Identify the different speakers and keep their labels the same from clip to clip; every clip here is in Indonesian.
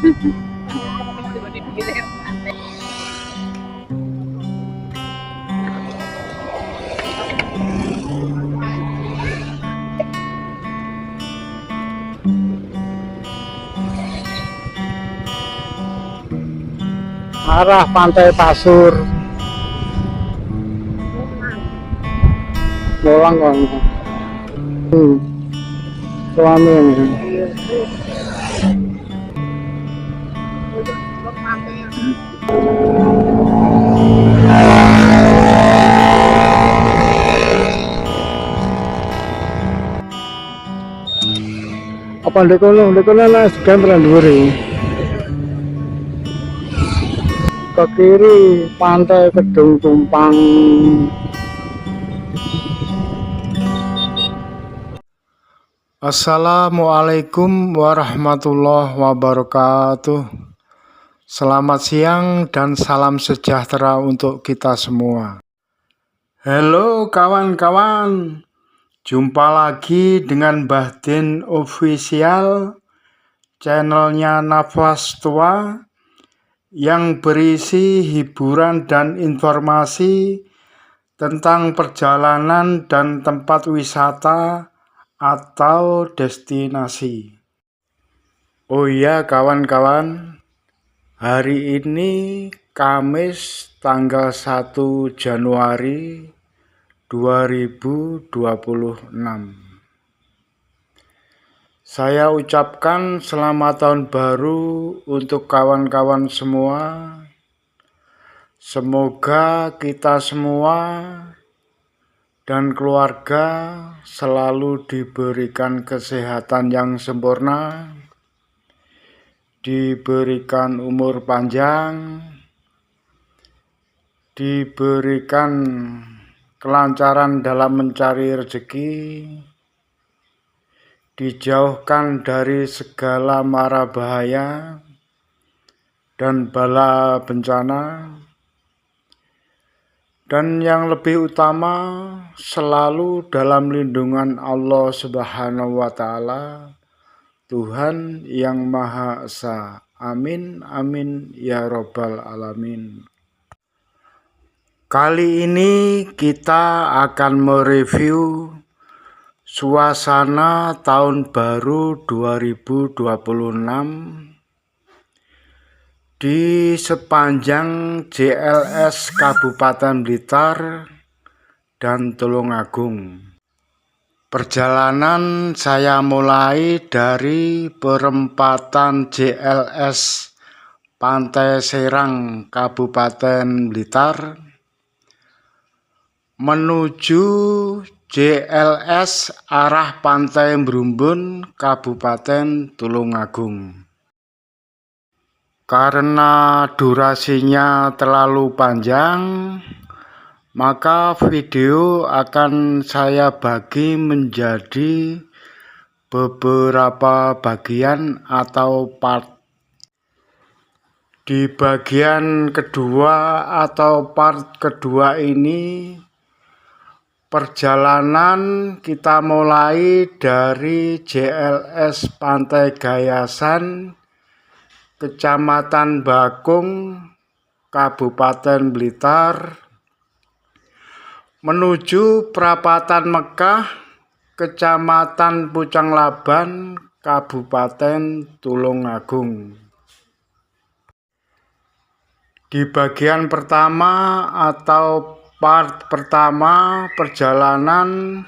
Speaker 1: Arah Pantai Pasur. Pulang kan. Suami ini. Apa dekono lah sekian dhuwur iki. Ke kiri Pantai Kedung Tumpang. Assalamualaikum warahmatullahi wabarakatuh. Selamat siang dan salam sejahtera untuk kita semua. Halo kawan-kawan, jumpa lagi dengan Mbah Din Official, channelnya Nafas Tua, yang berisi hiburan dan informasi tentang perjalanan dan tempat wisata atau destinasi. Oh iya kawan-kawan, hari ini Kamis tanggal 1 Januari 2026. Saya ucapkan selamat tahun baru untuk kawan-kawan semua. Semoga kita semua dan keluarga selalu diberikan kesehatan yang sempurna, diberikan umur panjang, diberikan kelancaran dalam mencari rezeki, dijauhkan dari segala mara bahaya dan bala bencana, dan yang lebih utama selalu dalam lindungan Allah Subhanahu wa Ta'ala, Tuhan yang Maha Esa. Amin amin ya robbal alamin. Kali ini kita akan mereview suasana tahun baru 2026 di sepanjang JLS Kabupaten Blitar dan Tulungagung. Perjalanan saya mulai dari perempatan JLS Pantai Serang Kabupaten Blitar menuju JLS arah Pantai Brumbun Kabupaten Tulungagung. Karena durasinya terlalu panjang, maka video akan saya bagi menjadi beberapa bagian atau part. Di bagian kedua atau part kedua ini, perjalanan kita mulai dari JLS Pantai Gayasan, Kecamatan Bakung, Kabupaten Blitar, menuju Perapatan Mekah, Kecamatan Pucang Laban, Kabupaten Tulungagung. Di bagian pertama atau part pertama perjalanan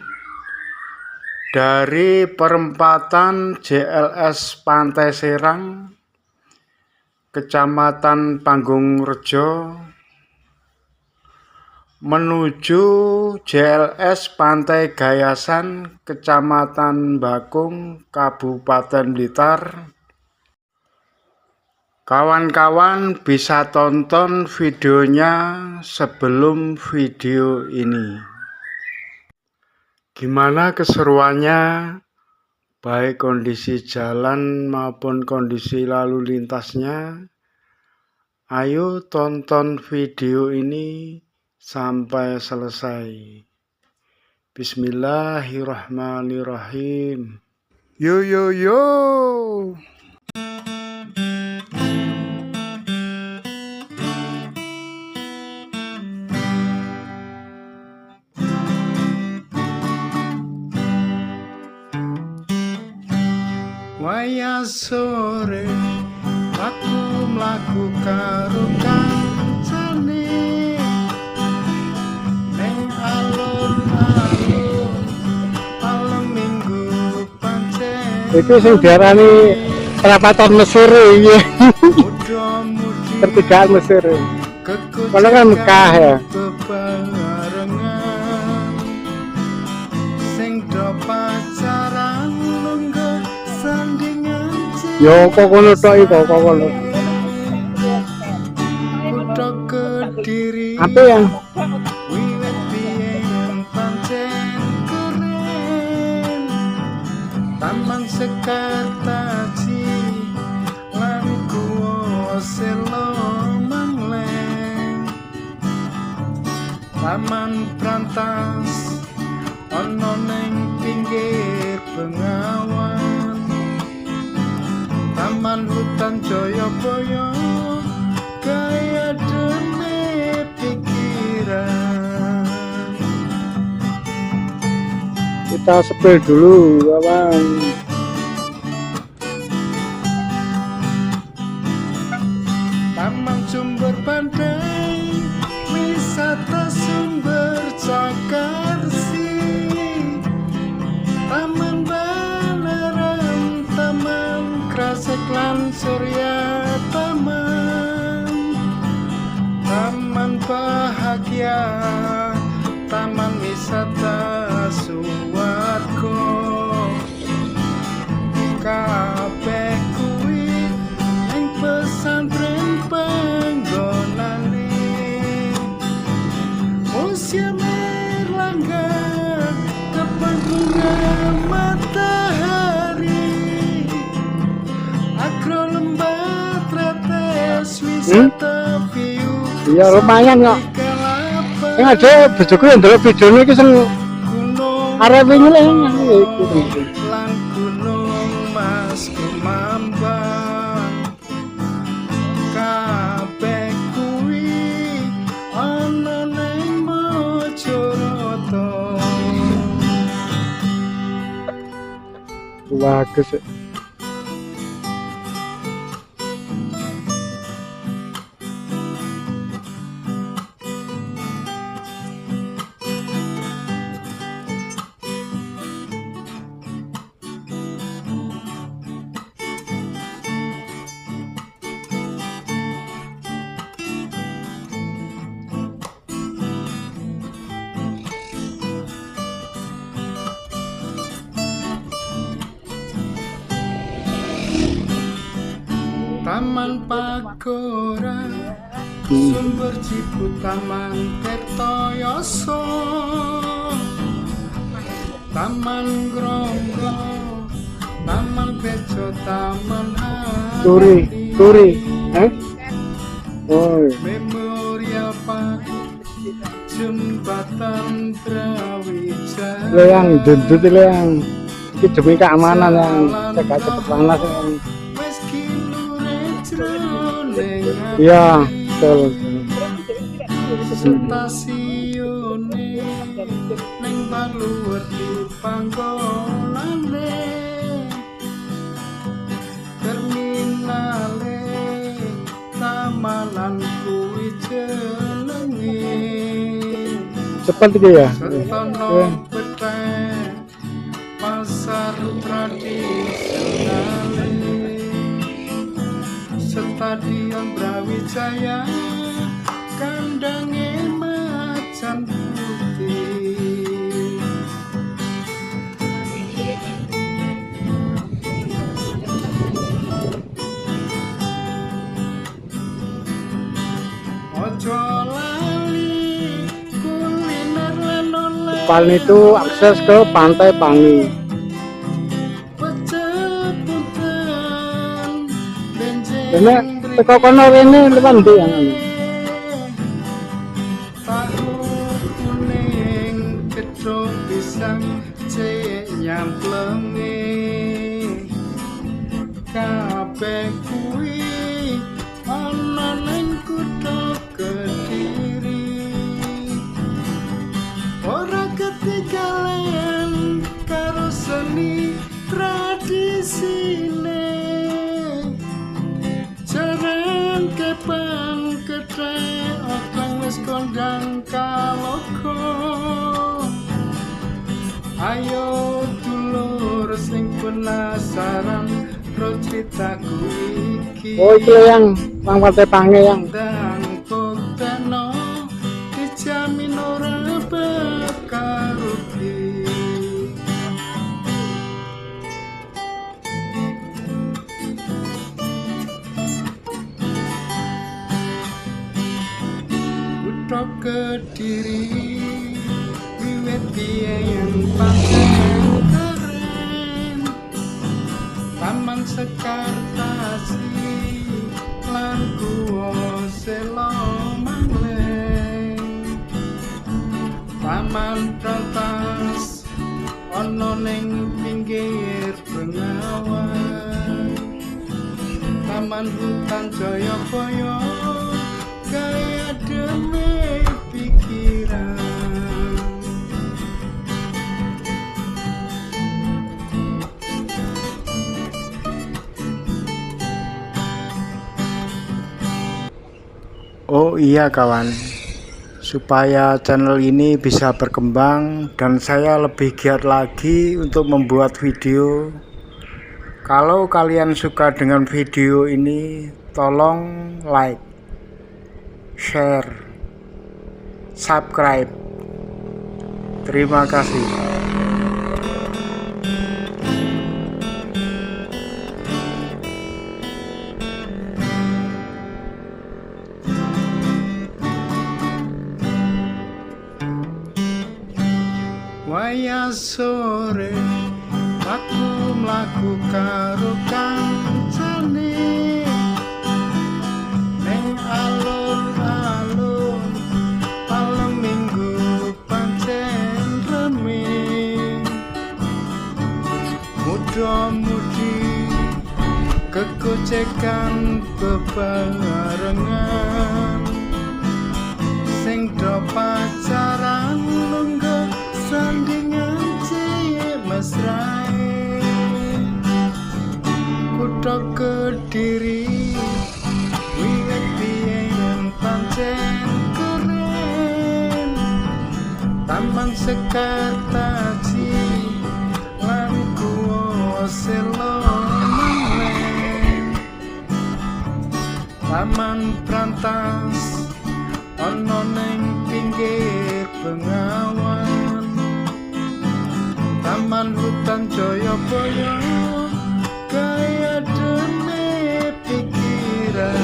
Speaker 1: dari perempatan JLS Pantai Serang, Kecamatan Panggungrejo, menuju JLS Pantai Gayasan, Kecamatan Bakung, Kabupaten Blitar. Kawan-kawan bisa tonton videonya sebelum video ini. Gimana keseruannya, baik kondisi jalan maupun kondisi lalu lintasnya? Ayo tonton video ini sampai selesai. Bismillahirrahmanirrahim. Yo yo yo. wayah sore aku mlaku karo kancane ning alun-alun malam minggu pancen
Speaker 2: Itu sing diarani perapatan Mesir iki. Pertigaan Mesir. Kalau kan Mekah ya. Yo kok ngono tok iki kok ngono. Apa ya?
Speaker 1: Taman Sekartaji lan Guwa Selo Mangleng Taman Brantas ana ning pinggir Bengawan Taman Hutan Jayabaya kaya dene pikiran.
Speaker 2: Kita sepil dulu kawan.
Speaker 1: Taman Sumber Pandai wisata sumber Cakarsi Taman Balerang Taman Krasek lan Surya Taman Taman Bahagia Taman Wisata Suwargo kabeh kuwi ing pesantren panggonane Museum Erlangga kebun bunga matahari Agro Lembah Tretes wisata view
Speaker 2: Iya lumayan kok. Yang ada bojoku yang ndelok videone iki sing arep wingi lho iku.
Speaker 1: Lan Gunung Mas Kumambang kabeh kuwi ana ning Mojokerto.
Speaker 2: Bagus.
Speaker 1: Taman Pagora Sumber Ciput Taman Kertoyoso Taman Gronggo Taman Bejo Taman
Speaker 2: Turi. Oh.
Speaker 1: Memorial Park Jembatan Brawijaya
Speaker 2: Lo yang dendut lo yang iki demi keamanan yang cegah cepet panas yang. Iya, betul.
Speaker 1: Stasiune ning Baluwer di panggonane terminale tamanan kuwi jenenge
Speaker 2: Cepat iki ya.
Speaker 1: Setono Petek pasar tradisional Stadion Brawijaya kandange macan putih Ojo lali kuliner lan oleh
Speaker 2: Paling itu akses ke Pantai Pangi. Ini teko kono rene lewat ndi yang anu.
Speaker 1: Tahu kuning gedhog pisang cek nyamplenge kabeh kuwi ana ning kutha Kediri ora ketinggalan karo seni tradisine penasaran ro ceritaku iki.
Speaker 2: Oh itu yang Partai Pange yang
Speaker 1: Dan buktiano dijamin ora bakal rugi. Kutha Kediri wiwit biyen pancen keren, Taman Sekartasi lan Guwa Sela Mangleng, Taman Prantas ana ning pinggir Bengawan, Taman Hutan Jayabaya kaya demi pikiran. Oh iya kawan, supaya channel ini bisa berkembang dan saya lebih giat lagi untuk membuat video. Kalau kalian suka dengan video ini, tolong like, share, subscribe. Terima kasih. Waya sore aku mlaku karo kancane ning alun-alun malam minggu pancen rame, muda-mudi kegocekan bebarengan, sing do pacaran lungguh sandingan cilik mesrae. Kutha Kediri wiwit biyen pancen keren, Taman Sekartasi lan Guwa Sela Mangleng, Taman Prantas ana ning pinggir Bengawan, Taman Hutan Jayabaya kaya demi pikiran.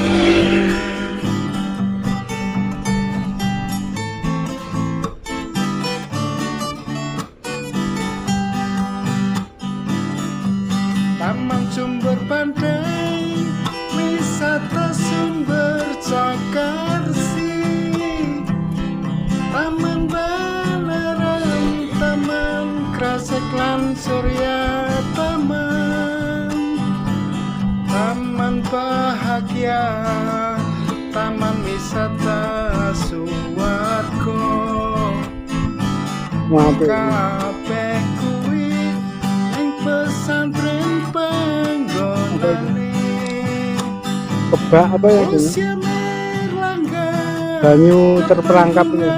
Speaker 1: Taman Sumber Pandai, wisata sumber Cakarsi, Taman Balerang, Taman Krasek lan Surya Taman, Taman Bahagia, Taman Wisata Suwargo, kabeh kuwi ing pesantren panggonane.
Speaker 2: kebak apa ya ini? Banyu terperangkap ini.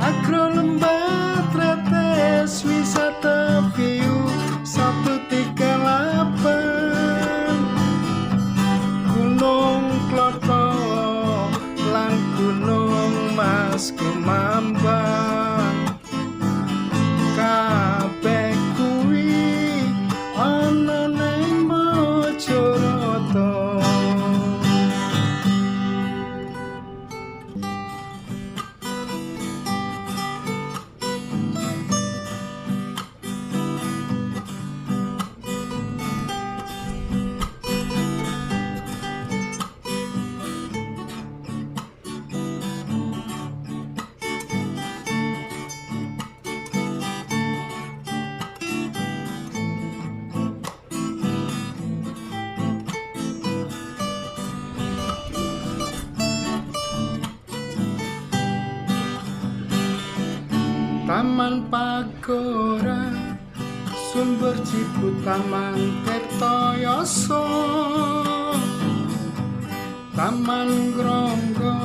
Speaker 1: Agro Lembah Tretes wisata view 138, Gunung Kloto lan Gunung Mas Kumambang, kabeh kuwi ana ning Mojoroto. Taman Pagora, Sumber Ciput, Taman Tirtoyoso, Taman Gronggo,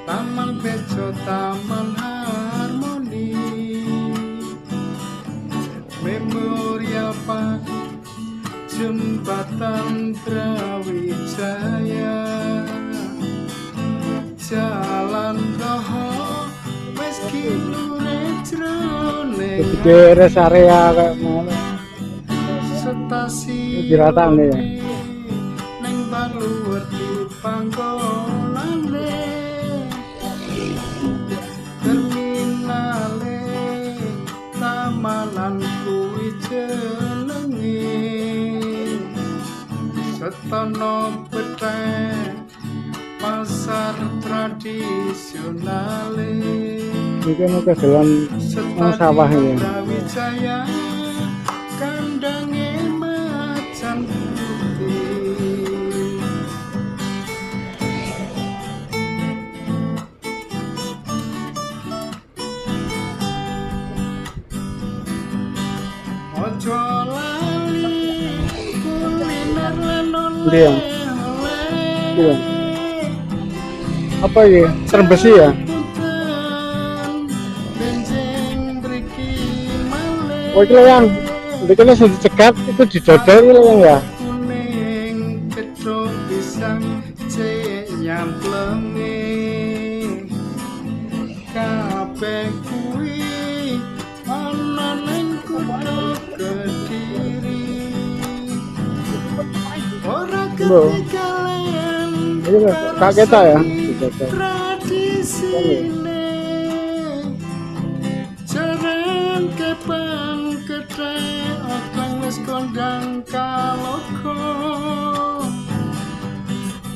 Speaker 1: Taman Bejo, Taman Harmoni, jembatan Brawijaya, jalan roho wis kilune jroning
Speaker 2: Gede rest area kayak mana?
Speaker 1: stasiun
Speaker 2: Diratane ya.
Speaker 1: ning Baluwerti panggonane, terminale tamanan kuwi jenenge, setono petek pasar tradisionale,
Speaker 2: Mungkin mau ke jalan sawah ya.
Speaker 1: Brawijaya kandange macan putih. Ojo lali kuliner lan
Speaker 2: Iya. Iya. Apa ya? Terbesi ya? Oh itu yang bikinnya sudah cegat itu didodol itu ya.
Speaker 1: Kuning kedok pisang cek nyamplenge, kabeh kuwi ana ning kutha Kediri. Ora ketinggalan
Speaker 2: Ini Kak Keta ya. Didodol.
Speaker 1: tradisine, jarang kepang kedai akang wis kondang kaloka.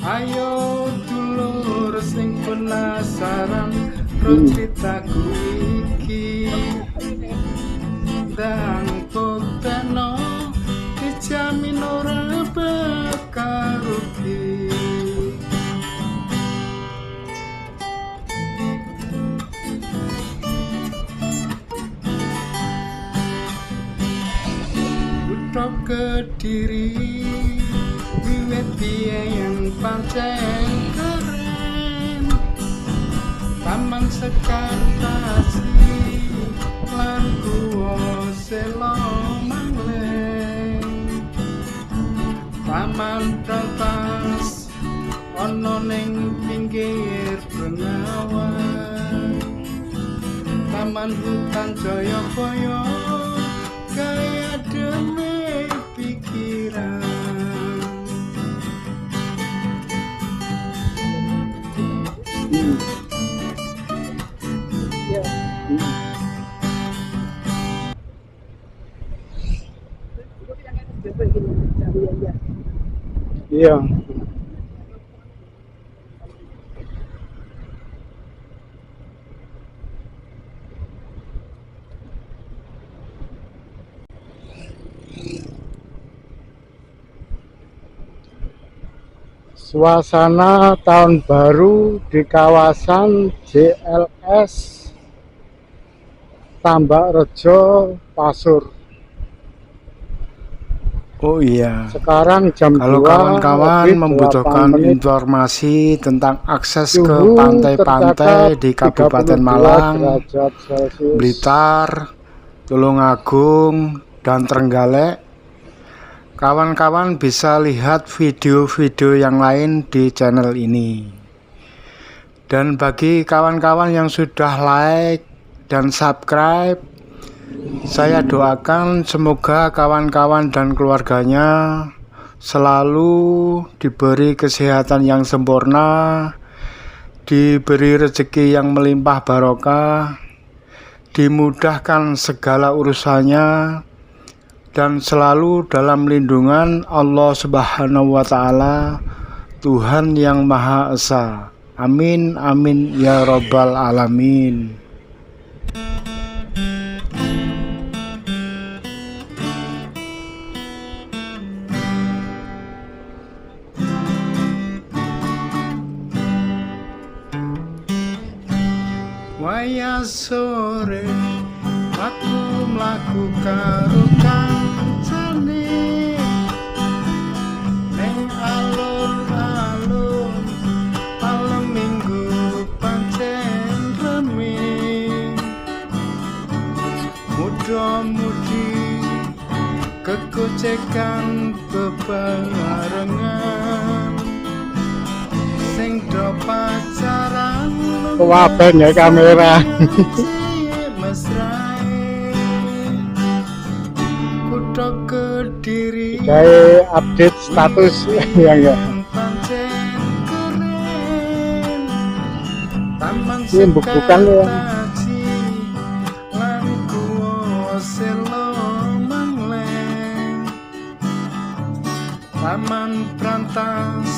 Speaker 1: Ayo dulur sing penasaran ro critaku iki, ndang pokteno dijamin ora bakal rugi. Kutha Kediri wiwit biyen pancen keren, Taman Sekartasi lan Guwa Sela Mangleng, Taman Rantas ana ning pinggir Bengawan, Taman Hutan Jayabaya kaya demi pikiran.
Speaker 2: Iya. Suasana tahun baru di kawasan JLS Tambak Rejo Pasur.
Speaker 1: Oh iya,
Speaker 2: Sekarang jam
Speaker 1: kalau
Speaker 2: 2
Speaker 1: kawan-kawan
Speaker 2: lebih
Speaker 1: membutuhkan
Speaker 2: 8 menit.
Speaker 1: informasi tentang akses ke
Speaker 2: Suhu
Speaker 1: pantai-pantai
Speaker 2: tercatat
Speaker 1: di Kabupaten
Speaker 2: 32
Speaker 1: Malang,
Speaker 2: derajat Celcius.
Speaker 1: Blitar, Tulungagung, dan Trenggalek, kawan-kawan bisa lihat video-video yang lain di channel ini. Dan bagi kawan-kawan yang sudah like dan subscribe, saya doakan semoga kawan-kawan dan keluarganya selalu diberi kesehatan yang sempurna, diberi rezeki yang melimpah barokah, dimudahkan segala urusannya, dan selalu dalam lindungan Allah Subhanahu wa Ta'ala, Tuhan yang Maha Esa. Amin, amin ya Rabbal Alamin. Waya sore aku mlaku karo kancane ning alun-alun, malam minggu pancen rame, muda-mudi kegocekan bebarengan sing do pacaran
Speaker 2: Kewaben ya kamera.
Speaker 1: Kutha Kediri
Speaker 2: Kayak update status ya enggak. Ini bukan ya.
Speaker 1: Taman Brantas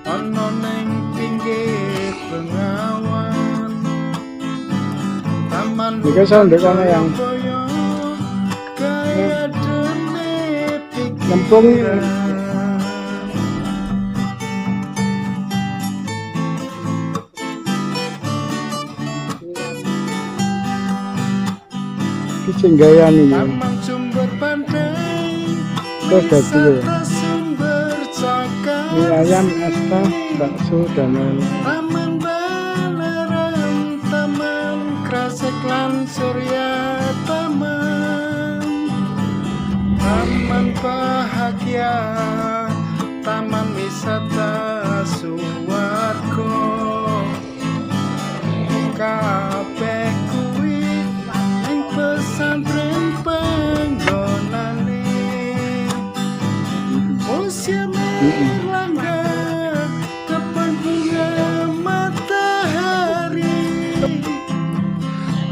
Speaker 1: ono ning pinggir Bengawan. Taman
Speaker 2: Jika sound kono yang lempung Cenggayan ini.
Speaker 1: Taman Sumber Pandai
Speaker 2: Terus dadi ya.
Speaker 1: sumber cakap.
Speaker 2: Mie ayam, asta, bakso dan lain-lain.
Speaker 1: Taman Balerang, Taman Krasek lan Surya Taman, Taman Bahagia, Taman Wisata Suwargo, kabeh kuwi ing pesantren panggonane. Museum Erlangga, kebun bunga matahari,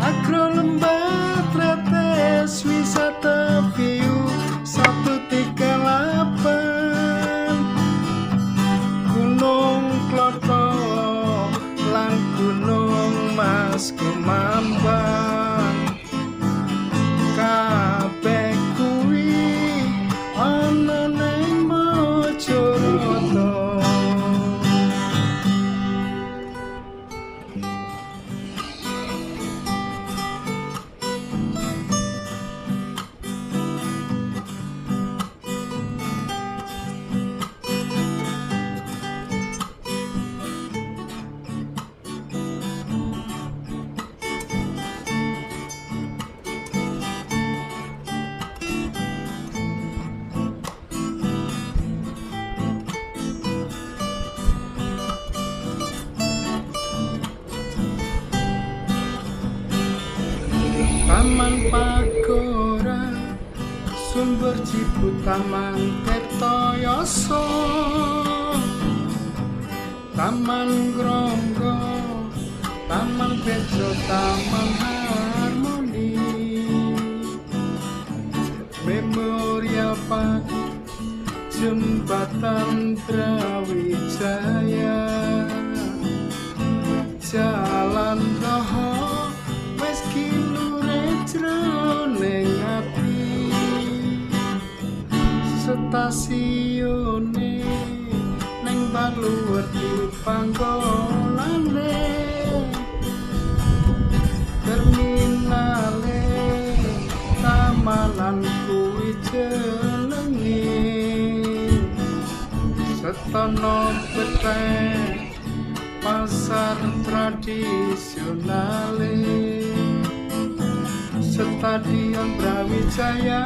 Speaker 1: agro lembah tretes wisata view 138, Gunung Kloto lan Gunung Mas Kumambang, kabeh kuwi ana ning Mojoroto. Taman Pagora, Sumber Cibut, Taman Tirtoyoso, Taman Gronggo, Taman Bejo, Taman Harmoni, Memorial Park, Jembatan Brawijaya, Jalan Roho wis kilure jroning ati, stasiune ning Baluwerti panggonane, terminale Tamanan kuwi jenenge, Setono Petek pasar tradisionale, Stadion Brawijaya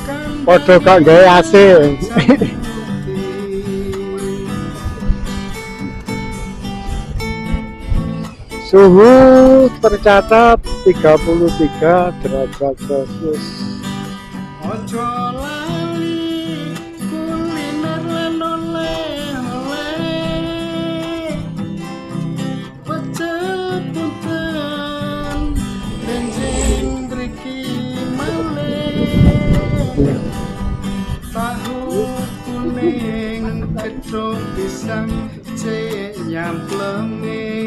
Speaker 1: kan
Speaker 2: Podo gak gawe AC. Suhu tercatat 33 derajat Celcius.
Speaker 1: Ojo lali kuliner lan oleh-oleh, pecel punten benjing mriki malih, tahu kuning gedhog pisang cek nyamplenge,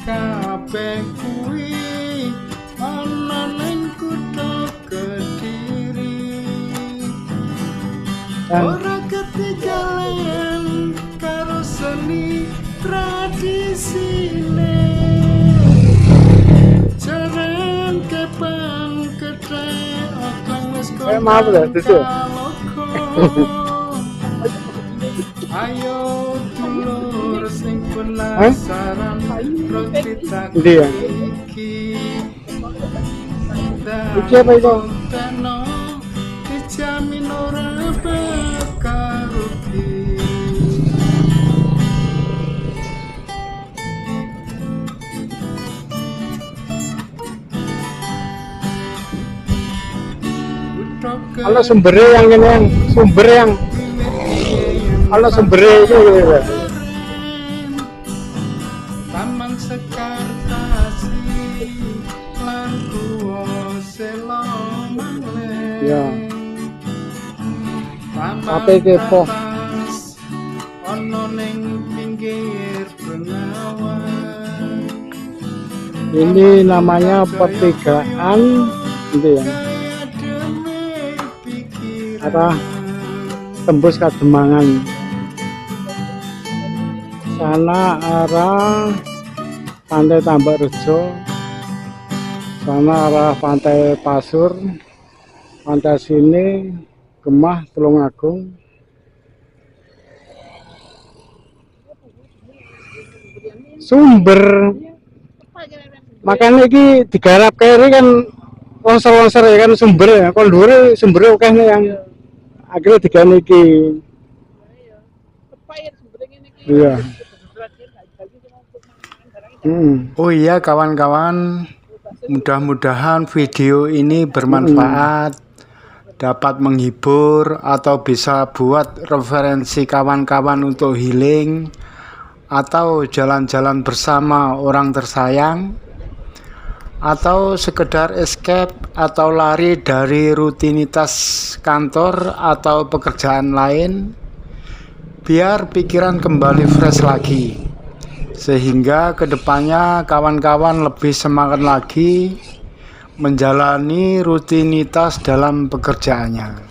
Speaker 1: kabeh kuwi ana ning Kutha Kediri. Ora ketinggalan karo seni tradisine, jaran kepang kethek okang wis
Speaker 2: Maaf ya, Dudu.
Speaker 1: Ayo dulur sing penasaran roti tak
Speaker 2: Iya.
Speaker 1: iki.
Speaker 2: Iki apa itu?
Speaker 1: teno dijamin ora bakal rugi.
Speaker 2: Kalau sumbernya yang ini, yang sumber yang kalau sumbernya itu gitu.
Speaker 1: Taman Sekar Tasih lan Guwa Sela Mangleh.
Speaker 2: Ya.
Speaker 1: Taman
Speaker 2: Apa kepo?
Speaker 1: Batas ono ning pinggir Bengawan.
Speaker 2: Ini namanya pertigaan gitu ya. Apa? Tembus Kademangan. Sana arah Pantai Tambak Rejo, sana arah Pantai Pasur, pantai sini Gemah Tulungagung. Sumber makanya ini digarap kiri kan longsor-longsor ya kan sumber ya. Kalau dulu sumbernya oke nih yang akhirnya diganti iki. Iya.
Speaker 1: Oh iya kawan-kawan, mudah-mudahan video ini bermanfaat, dapat menghibur atau bisa buat referensi kawan-kawan untuk healing atau jalan-jalan bersama orang tersayang, atau sekedar escape atau lari dari rutinitas kantor atau pekerjaan lain, biar pikiran kembali fresh lagi, sehingga kedepannya kawan-kawan lebih semangat lagi menjalani rutinitas dalam pekerjaannya.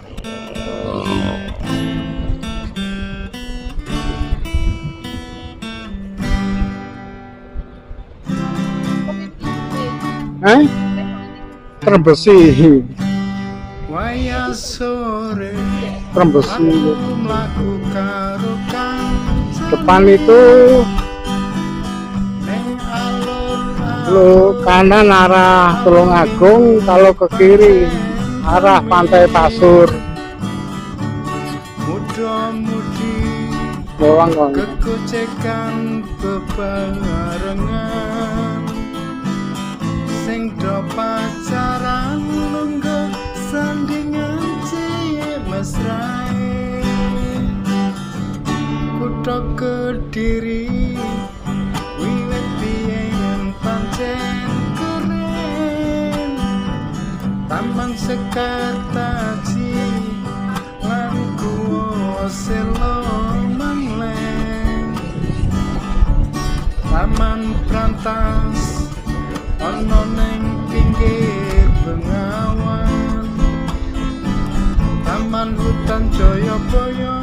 Speaker 2: Trembesi.
Speaker 1: Waya sore
Speaker 2: Trembesi.
Speaker 1: mlaku karo
Speaker 2: Depan itu lo kanan arah Tulungagung, kalau ke kiri arah Pantai Pasur.
Speaker 1: muda-mudi
Speaker 2: Bolang kong.
Speaker 1: kegocekan bebarengan sing do pacaran lungguh sandingan cilik mesrae kutha Kediri wiwit biyen pancen keren Taman Sekar Tasih lan Guwa Sela Mangleh Taman Brantas ono ning pinggir Bengawan Taman Hutan Jayabaya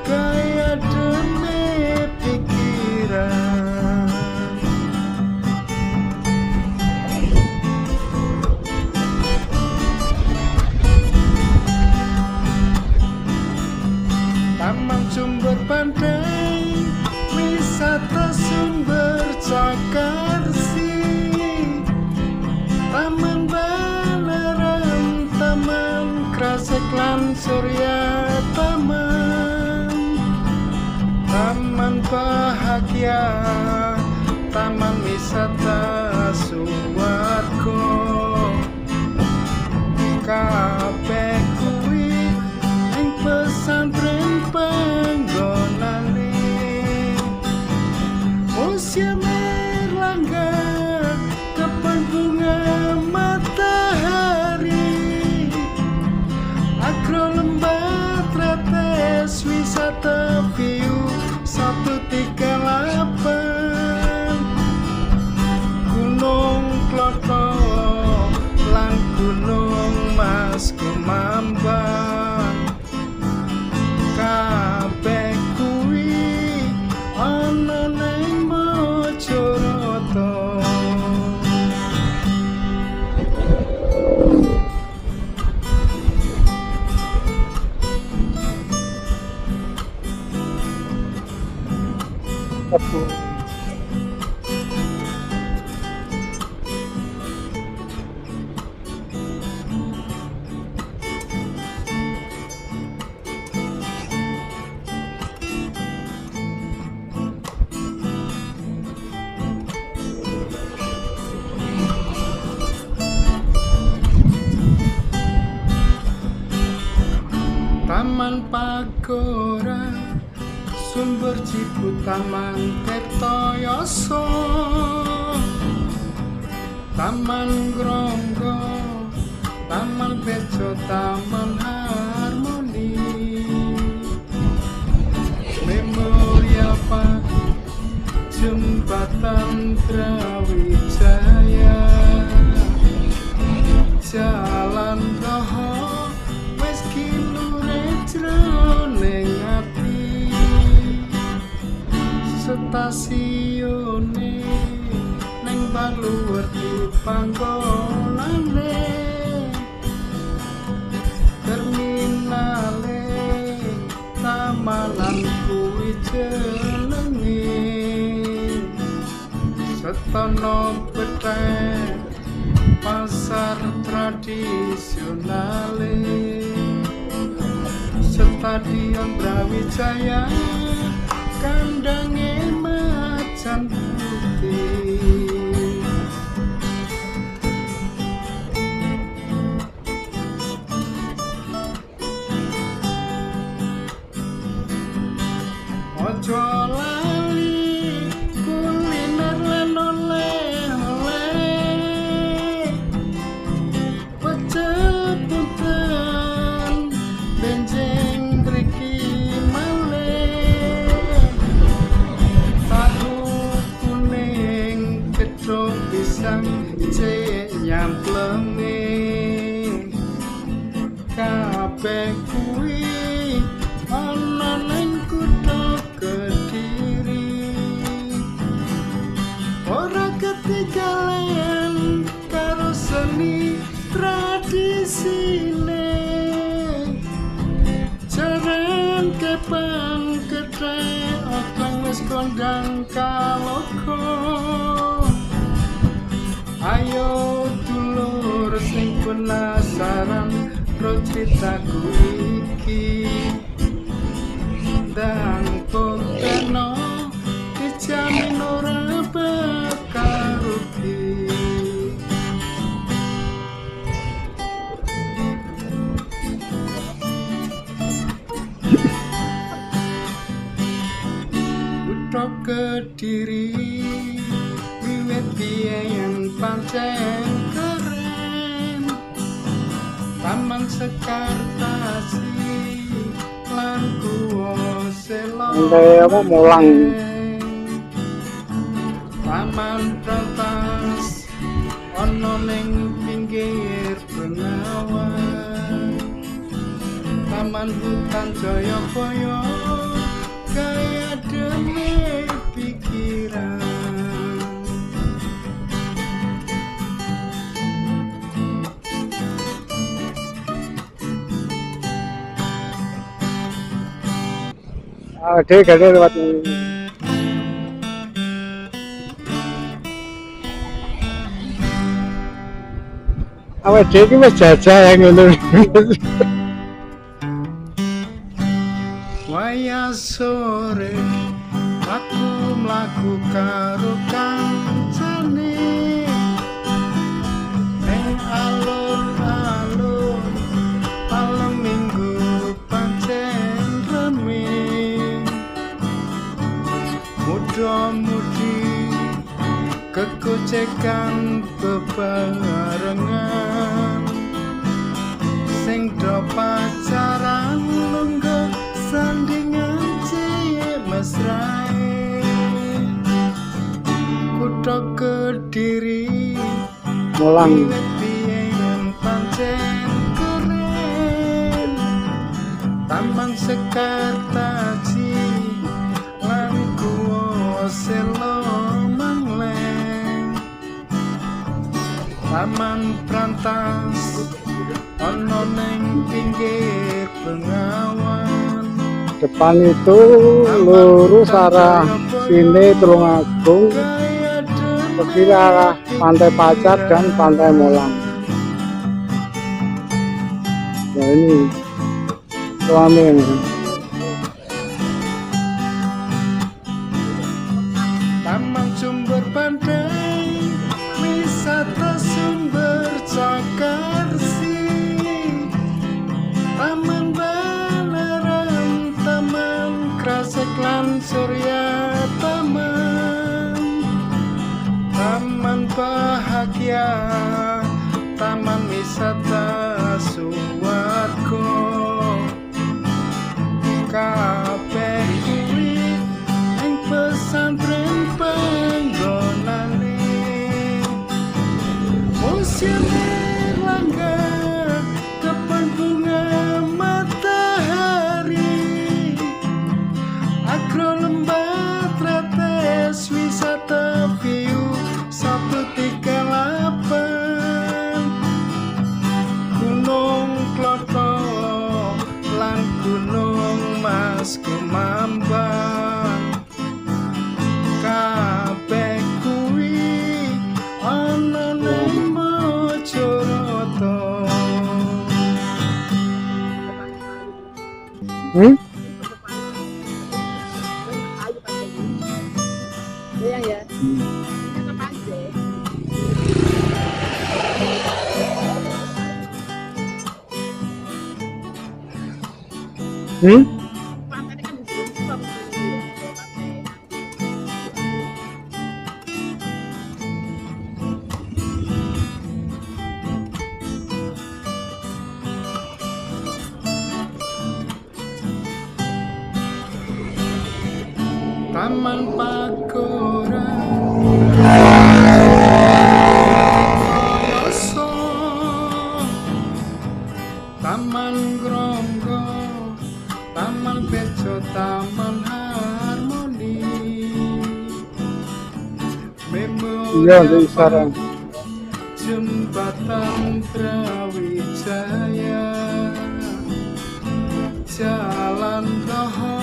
Speaker 1: kaya dene pikiran Taman Sumber Pandai wisata sumber Cakarsi Taman Balerang Taman Krasek lan Surya Taman Taman Bahagia Taman Wisata Suwargo kabeh kuwi ing pesantren panggonane Museum Erlangga kebun bunga matahari Agro Lembah Tretes wisata view 138 Gunung Kloto lan Gunung Mas Kumambang kabeh kuwi ana ning Mojokerto Agora Sumber Ciputaman Tirtoyoso Taman Gronggo Taman Bejo Taman Harmoni Memorial Park Jembatan Brawijaya Jalan Roho wis kilure jroning ati stasiune ning Baluwerti panggonane terminale Tamanan kuwi jenenge Setono Pethek pasar tradisionale Stadion Brawijaya kandange macan putih ojo lali kuliner lan oleh-oleh pecel punten benjing mriki malih tahu kuning gedhog pisang cek nyamplenge kabeh kuwi ana ning kutha Kediri ora ketinggalan karo seni tradisine jaran kepang ketrek okang wis kondang kaloka ayo dulur sing penasaran ro critaku iki dan pokokno dijamin ora bakal rugi Kutha Kediri wiwit biyen pancen keren Taman Sekartasi lan Guwa Sela
Speaker 2: Molang
Speaker 1: Taman Prantas ana ning pinggir Bengawan Taman Hutan Jayabaya kaya demi pikiran
Speaker 2: Dia gak ada lewat awet dia ini mas jajah yang itu
Speaker 1: waya sore aku mlaku karo kancane ning alun-alun malam minggu pancen rame muda-mudi kekocekan bebarengan sing do pacaran lungguh sandingan cilik mesrae Kutha Kediri
Speaker 2: Molang
Speaker 1: biyen pancen keren Taman Sekartaji lan Guwa Sela Mangleng Taman Prantas ana ning pinggir Bengawan
Speaker 2: depan itu lurus arah sini Tulungagung ke kiri arah Pantai Pacar dan Pantai Molang. Nah ini suami ini.
Speaker 1: Taman Sumber Pantai wisata sumber Cakarsi Taman Balarang Surya taman wisata suwarga kabeh kuwi ing pesantren panggonane musim Erlangga depan bunga matahari agro lembah tretes wisata view 138 Gunung Kloto lan Gunung Mas Kumambang kabeh kuwi ana ning Mojokerto. Taman Pagoran Yoso Taman Gronggo Taman Bejo Taman Harmoni
Speaker 2: Iya, di sarang.
Speaker 1: Jembatan Brawijaya Jalan Toho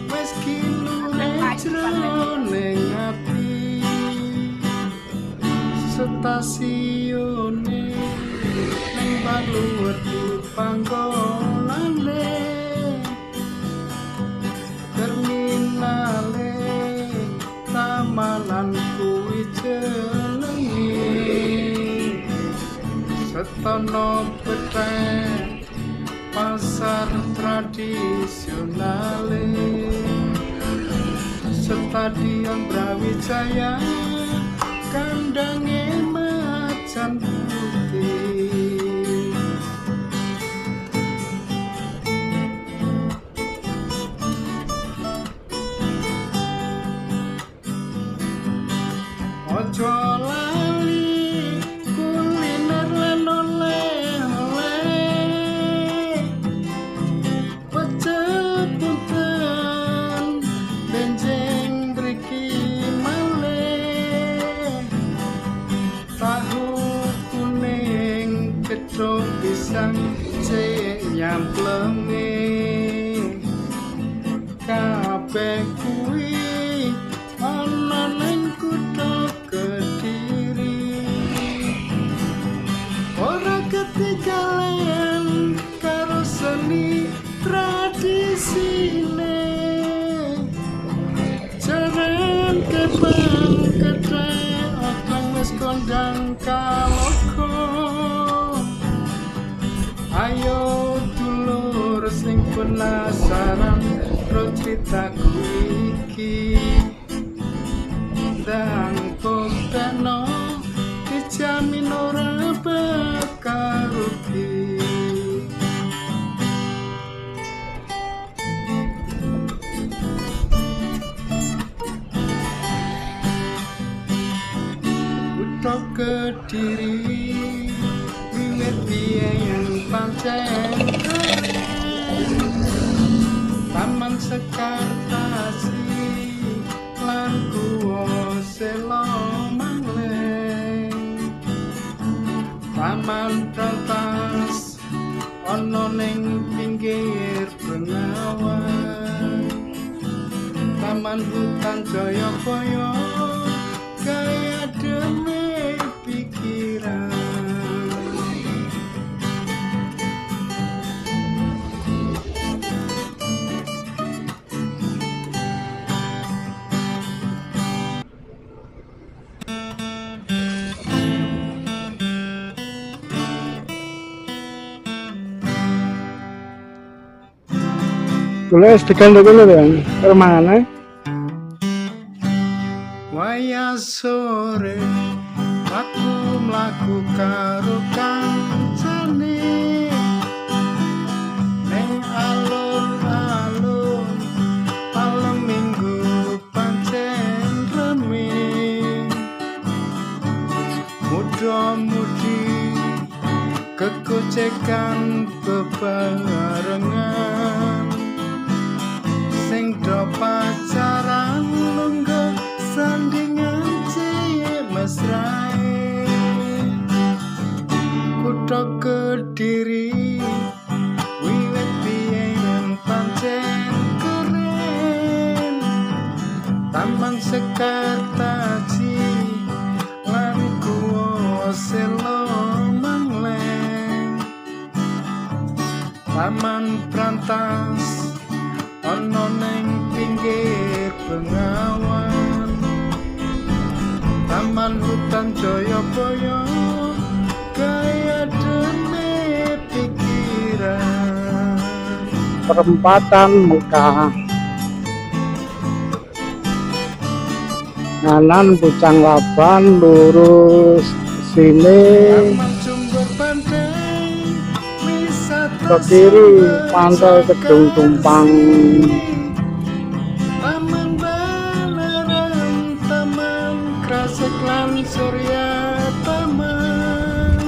Speaker 1: wis kinune jroning ati stasiune ning Baluwer di panggonane terminale tamanan kuwi jenenge Setono Peteng pasar tradisionale Stadion Brawijaya kandange macan putih ojo lali kuliner lan oleh-oleh pecel punten benjing mriki malih tahu kuning kecok pisang cek nyamplenge kabeh kuwi ana ning kutha Kediri ora ketinggalan karo seni tradisine jaran kepang kedai otong wis kondang kalogo ayo dulur sing penasaran ro critaku iki dan konteno dijamin ora bakal rugi Kutha Kediri wiwit biyen pancen Taman Sekartasi lan Guwa Sela Mangleng Taman Trantas ana ning pinggir Bengawan Taman Hutan Jayabaya kaya demi pikiran
Speaker 2: Boleh tekan dulu ya, kemana?
Speaker 1: wayah sore aku mlaku karo kancane ning alun-alun malam minggu pancen rame muda-mudi kekocekan bebarengan sing do pacaran lungguh sandingan cilik mesrae kutha Kediri wiwit biyen pancen keren Taman Sekartaji lan Guwa Selo Taman Brantas ana ning pinggir Bengawan Taman Hutan Jayabaya kaya dene pikiran
Speaker 2: perempatan muka kanan Pucang Laban lurus sini ke kiri pantai Kedung Tumpang
Speaker 1: Taman Balerang Taman Krasek lan Surya Taman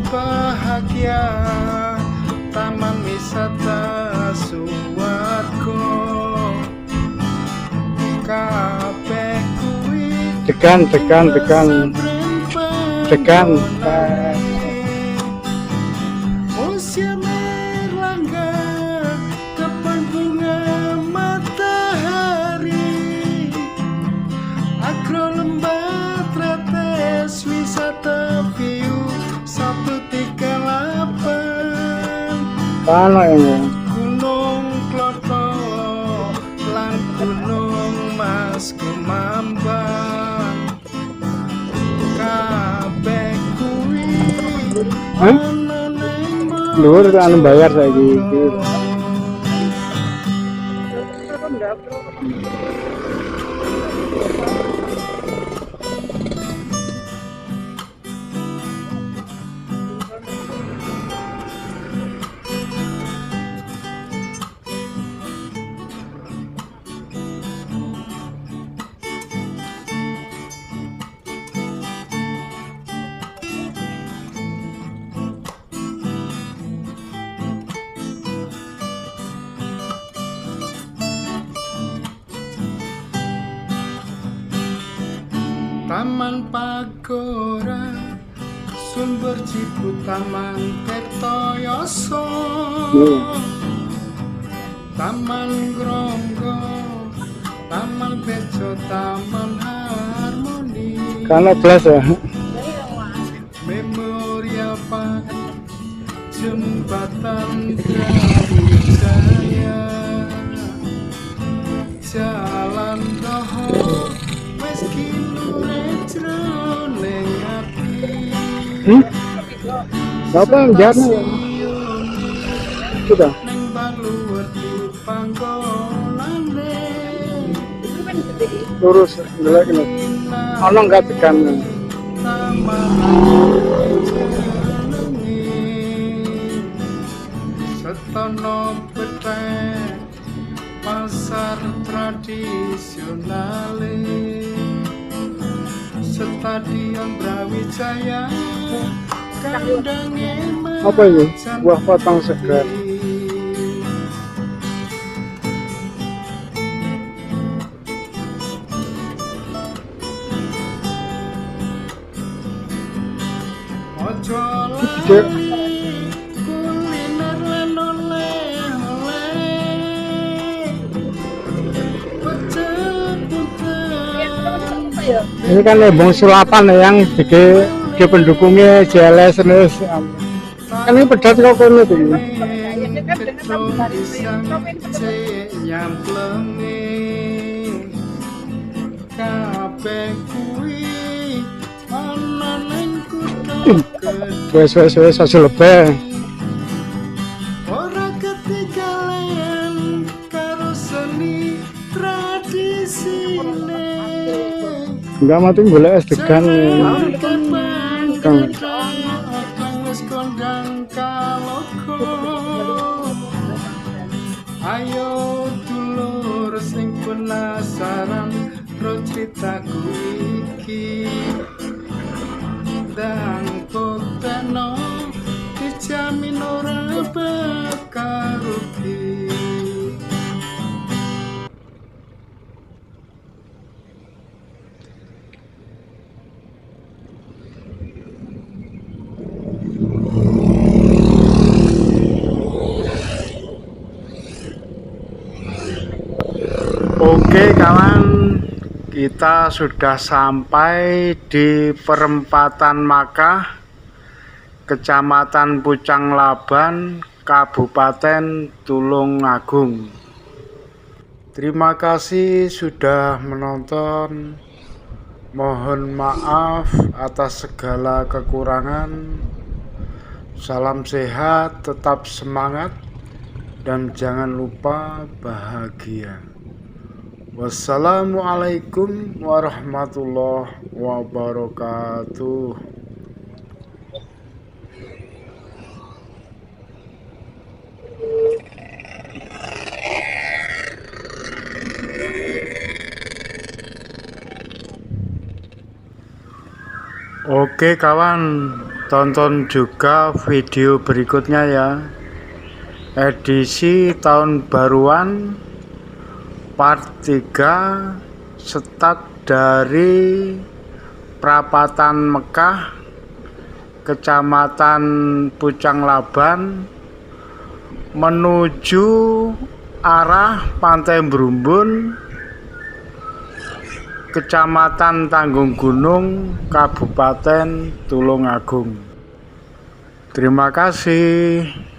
Speaker 1: Bahagia Taman Wisata Suwargo kabeh kuwi
Speaker 2: degan
Speaker 1: Museum Erlangga kebun bunga matahari Agro Lembah Tretes wisata view 138
Speaker 2: mana ini
Speaker 1: Gunung Kloto lan Gunung Mas Kumambang kabeh kuwi
Speaker 2: luar anu bayar saiki
Speaker 1: Taman Pagora Sumber Cipu Taman Tirtoyoso Taman Gronggo Taman Bejo Taman Harmoni
Speaker 2: karena jelas ya
Speaker 1: Memorial Park Jembatan Brawijaya Jalan Roho meski jroning ati
Speaker 2: apa yang jahatnya ya? Sudah
Speaker 1: ning baluwerti panggonane
Speaker 2: lurus jelek ini ono nggak tekan
Speaker 1: Setono Petek pasar tradisionale Stadion Brawijaya kandange
Speaker 2: apa ini buah potong segar
Speaker 1: ojo kuliner lan oleh-oleh pecel putih
Speaker 2: ini kan Lebong Sulapan yang di pendukungnya JLS terus kan ini pedas kok kono tuh wes aja lebih
Speaker 1: ora ketinggalan karo seni tradisine
Speaker 2: Enggak mati golek es degan. Kang.
Speaker 1: Ayo dulur sing penasaran ro critaku iki dan konteno dijamin ora bakal rugi. Oke kawan, kita sudah sampai di perempatan Makkah, Kecamatan Pucang Laban, Kabupaten Tulungagung. Terima kasih sudah menonton. Mohon maaf atas segala kekurangan. Salam sehat, tetap semangat, dan jangan lupa bahagia. Wassalamualaikum warahmatullahi wabarakatuh. Oke kawan, tonton juga video berikutnya ya. Edisi tahun baruan part 3, start dari Perapatan Mekah, Kecamatan Pucang Laban, menuju arah Pantai Brumbun, Kecamatan Tanggung Gunung, Kabupaten Tulungagung. Terima kasih.